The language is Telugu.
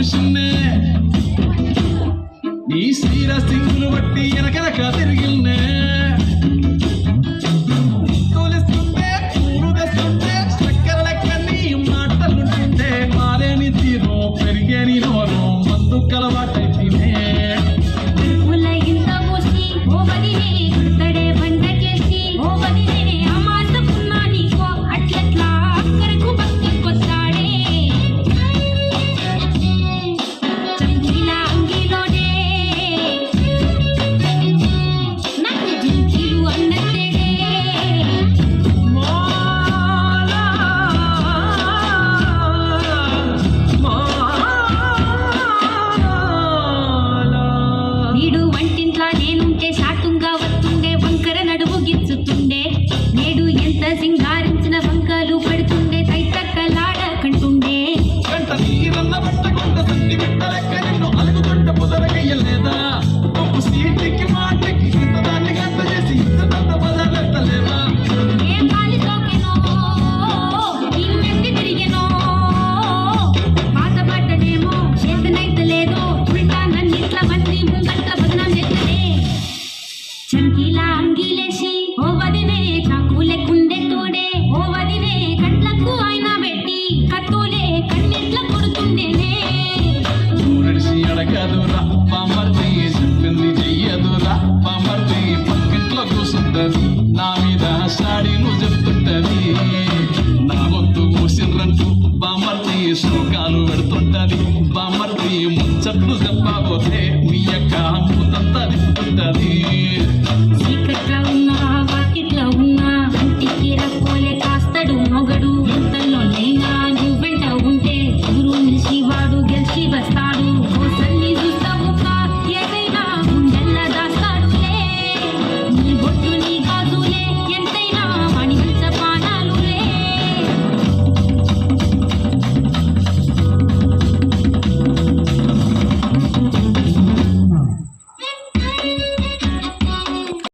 చూసిందే నీ శ్రీర సింగులు బట్టి వెనకనక తిరిగిల్నే తోలిస్తుంటే పూలు తెస్తుంటే చక్కెర లెక్క నీ మాటలుంటుంటే మాలేని తీరు పెరిగేని నోరు మందు కలవాటైతేనే సింగారించిన వంకలు పడుతుండే తైతక్కలాడకంటుండే గంట నీరన్న పట్టకుండా సంధి బిడ్డలెక్క నిన్ను అలుగుతుంట పొదరగయ్యలేదా ఒప్పు సీటికి మాటకి ఇంత దాన్ని గంట చేసి ఇంత పొదలెత్తలేదా ఏం కాలి సోకెనో ఇన్నెత్తి తిరిగెనో బాధపడ్డనేమో చేతనైతే లేదు ఉల్టా నన్నిట్ల మంది ముంగట్ల బదనాం చేస్తనే చంకీలా అంగీలేసి ఓ వదినే చాకులెక్కుండే తోడే ఓ వదినే కండ్లకు ఆయన పెట్టి కత్తులే కన్నెట్ల కొడుతుండేనే ఊరడిసి అడగదురా పామర్తి చెప్పింది చెయ్యదురా పామర్తి పక్కింట్లో కూసుంటది నా మీద సాడీలు చెప్తుంటది నా వద్దు కూసిర్రంటూ పామర్తి శోకాలు పెడుతుంటది పామర్తి ముచ్చట్లు చెప్పబోతే మీ యొక్క మూతంతా తిప్పుతుంటది